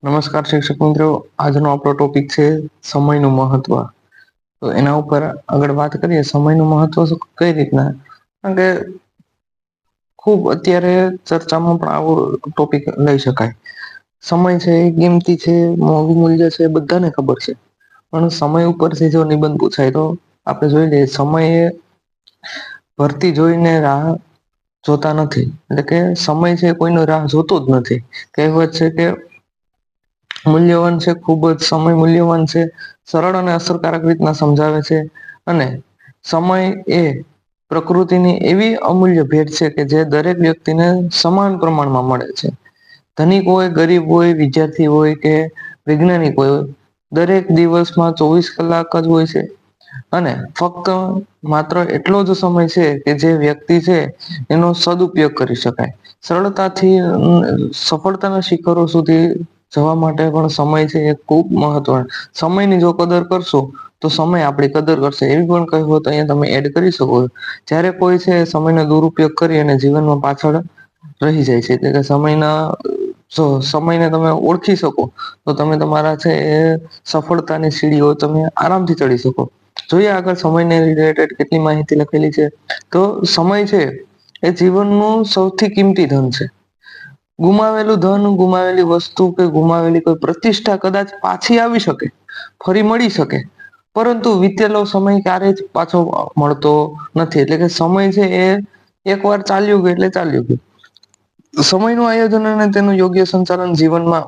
નમસ્કાર શિક્ષક મિત્રો, આજનો આપણો ટોપિક છે સમયનું મહત્વ. તો એના ઉપર આગળ વાત કરીએ. સમયનું મહત્વ કઈ રીતના, કારણ કે ખૂબ અત્યારે ચર્ચામાં પણ આવો ટોપિક લઈ શકાય. સમય છે એ કિંમતી છે, મોંઘુ મૂલ્ય છે, બધાને ખબર છે. પણ સમય ઉપરથી જો નિબંધ પૂછાય તો આપણે જોઈ લઈએ. સમયે ભરતી જોઈને રાહ જોતા નથી, એટલે કે સમય છે કોઈનો રાહ જોતો જ નથી. કહેવત છે કે મૂલ્યવાન છે, ખૂબ જ સમય મૂલ્યવાન છે. સરળ અને અસરકારક રીતના સમજાવે છે. અને સમય એ પ્રકૃતિની એવી અમૂલ્ય ભેટ છે કે જે દરેક વ્યક્તિને સમાન પ્રમાણમાં મળે છે. ધનિક હોય, ગરીબ હોય, વિદ્યાર્થી હોય કે વૈજ્ઞાનિક હોય, દરેક દિવસમાં 24 કલાક જ હોય છે. અને ફક્ત માત્ર એટલો જ સમય છે કે જે વ્યક્તિ છે એનો સદઉપયોગ કરી શકાય. સરળતાથી સફળતાના શિખરો સુધી જવા માટે પણ સમય છે એ ખૂબ મહત્વનો. સમયની જો કદર કરશો તો સમય આપણી કદર કરશે, એવી પણ કહેવત અહીંયા તમે એડ કરી શકો છો. જયારે કોઈ છે સમયનો દુરુપયોગ કરી અને જીવનમાં પાછળ રહી જાય છે. એટલે કે સમયના જો સમયને તમે ઓળખી શકો તો તમે તમારા છે એ સફળતાની સીડીઓ તમે આરામથી ચડી શકો. જોઈએ આગળ સમયને રિલેટેડ કેટલી માહિતી લખેલી છે. તો સમય છે એ જીવનનું સૌથી કિંમતી ધન છે. ગુમાવેલું ધન, ગુમાવેલી વસ્તુ કે ગુમાવેલી કોઈ પ્રતિષ્ઠા કદાચ પાછી આવી શકે, ફરી મળી શકે. પરંતુ વીતેલો સમય ક્યારેય જ પાછો મળતો નથી. એટલે કે સમય છે એ એક વાર ચાલ્યું ગયું એટલે ચાલ્યું ગયું. સમયનું આયોજન અને તેનું યોગ્ય સંચાલન જીવનમાં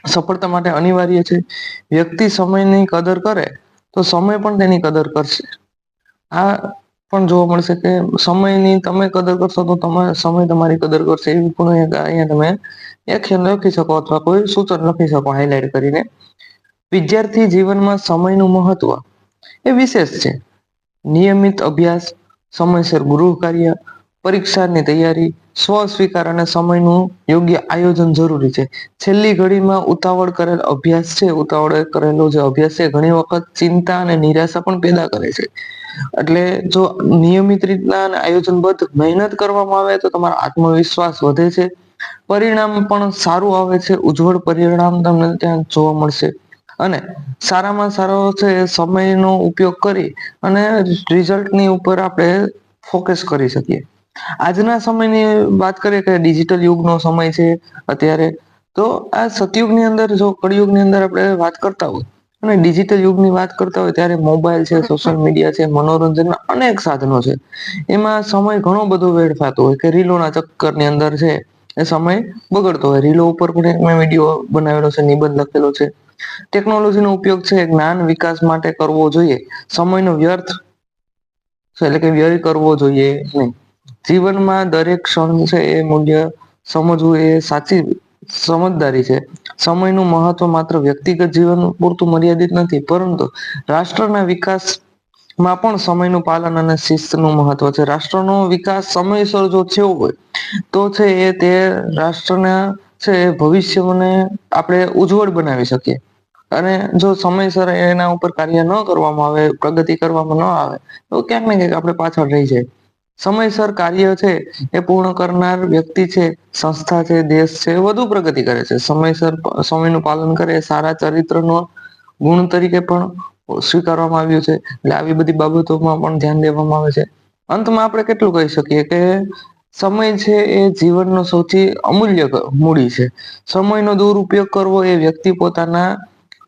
સફળતા માટે અનિવાર્ય છે. વ્યક્તિ સમયની કદર કરે તો સમય પણ તેની કદર કરશે. આ પણ જોવા મળશે કે સમયની તમે કદર કરશો તો સમય તમારી કદર કરશે. એવી પણ અહીંયા તમે એક્શન લખી શકો અથવા કોઈ સૂચન લખી શકો હાઈલાઈટ કરીને. વિદ્યાર્થી જીવનમાં સમયનું મહત્વ એ વિશેષ છે. નિયમિત અભ્યાસ, સમયસર ગૃહ કાર્ય, પરીક્ષાની તૈયારી, સ્વ સ્વીકાર અને સમયનું યોગ્ય આયોજન જરૂરી છે. છેલ્લી ઘડીમાં ઉતાવળ કરેલ અભ્યાસ છે, ઉતાવળે કરેલો જે અભ્યાસ છે ઘણી વખત ચિંતા અને નિરાશા પણ પેદા કરે છે. એટલે જો નિયમિત રીતના અને આયોજનબદ્ધ મહેનત કરવામાં આવે તો તમારો આત્મવિશ્વાસ વધે છે. પરિણામ પણ સારું આવે છે. ઉજ્જવળ પરિણામ તમને ત્યાં જોવા મળશે. અને સારામાં સારો છે સમયનો ઉપયોગ કરી અને રિઝલ્ટની ઉપર આપણે ફોકસ કરી શકીએ. આજના સમયની વાત કરીએ કે ડિજિટલ યુગનો સમય છે અત્યારે. તો આ સતયુગની અંદર જો કળિયુગની અંદર આપણે વાત કરતા હોય અને ડિજિટલ યુગની વાત કરતા હોય ત્યારે મોબાઈલ છે, સોશિયલ મીડિયા છે, મનોરંજનના અનેક સાધનો છે. એમાં સમય ઘણો બધો વેડફાતો હોય કે રીલોના ચક્કરની અંદર છે એ સમય બગડતો હોય. રીલો ઉપર પણ એક મેં વિડીયો બનાવેલો છે, નિબંધ લખેલો છે. ટેકનોલોજીનો ઉપયોગ છે જ્ઞાન વિકાસ માટે કરવો જોઈએ. સમયનો વ્યર્થ એટલે કે વ્યય કરવો જોઈએ નહીં. જીવનમાં દરેક ક્ષણ છે એ મૂલ્ય સમજવું એ સાચી સમજદારી છે. સમયનું મહત્વ માત્ર વ્યક્તિગત જીવન પૂરતું મર્યાદિત નથી, પરંતુ રાષ્ટ્રના વિકાસમાં પણ સમયનું પાલન અને શિસ્તનું મહત્વ છે. રાષ્ટ્રનો વિકાસ સમયસર જો થયો હોય તો છે એ તે રાષ્ટ્રના છે એ ભવિષ્યને આપણે ઉજ્જવળ બનાવી શકીએ. અને જો સમયસર એના ઉપર કાર્ય ન કરવામાં આવે, પ્રગતિ કરવામાં ન આવે તો ક્યાંક ને ક્યાંક આપણે પાછળ રહી જાય. સમયસર કાર્ય છે એ પૂર્ણ કરનાર વ્યક્તિ છે, સંસ્થા છે, દેશ છે વધુ પ્રગતિ કરે છે. સમયસર સમયનું પાલન કરે એ સારા ચરિત્રનો ગુણ તરીકે પણ સ્વીકારવામાં આવ્યું છે. એટલે આવી બધી બાબતોમાં પણ ધ્યાન દેવામાં આવે છે. અંતમાં આપણે કેટલું કહી શકીએ કે સમય છે એ જીવનનો સૌથી અમૂલ્ય મૂડી છે. સમયનો દુરઉપયોગ કરવો એ વ્યક્તિ પોતાના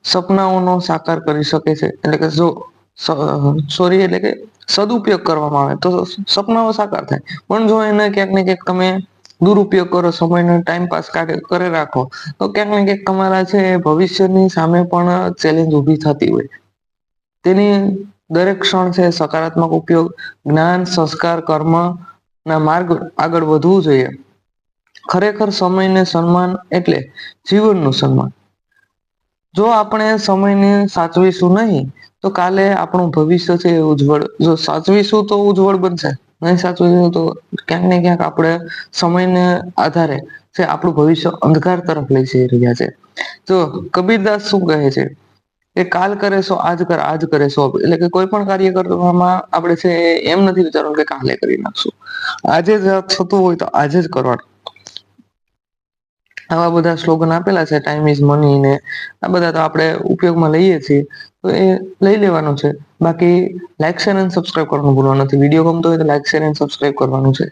સપનાઓનો સાકાર કરી શકે છે. એટલે કે જો સોરી એટલે કે સદુપયોગ કરવામાં આવે તો સપનાઓ સાકાર થાય. પણ જો એને ક્યાંક ને ક્યાંક તમે દુરુપયોગ કરો, સમયનો ટાઈમપાસ કરે રાખો તો ક્યાંક ને ક્યાંક તમારા છે ભવિષ્યની સામે પણ ચેલેન્જ ઉભી થતી હોય. તેની દરેક ક્ષણ છે સકારાત્મક ઉપયોગ, જ્ઞાન, સંસ્કાર, કર્મ ના માર્ગ આગળ વધવું જોઈએ. ખરેખર સમયને સન્માન એટલે જીવનનું સન્માન. જો આપણે સમયને સાચવીશું નહીં તો કાલે આપણું ભવિષ્ય છે એ ઉજ્જવળ જો સાચવીશું તો ઉજ્જવળ બનશે. નહીં સાચવીશું તો ક્યાંક ને ક્યાંક આપણે સમયને આધારે છે આપણું ભવિષ્ય અંધકાર તરફ લઈ જઈ રહ્યા છે. તો કબીરદાસ શું કહે છે કે કાલ કરે સો આજ કર, આજ કરે સો અબ. એટલે કે કોઈ પણ કાર્ય કરવામાં આપણે છે એમ નથી વિચારવાનું કે કાલે કરી નાખશું. આજે જ થતું હોય તો આજે જ કરવાનું. આવા બધા સ્લોગન આપેલા છે, ટાઈમ ઇઝ મની ને આ બધા તો આપણે ઉપયોગમાં લઈએ છીએ, તો એ લઈ લેવાનું છે. બાકી લાઈક શેર અને સબસ્ક્રાઇબ કરવાનું ભૂલવાનું નથી. વિડીયો ગમતો હોય તો લાઈક શેર અને સબસ્ક્રાઇબ કરવાનું છે.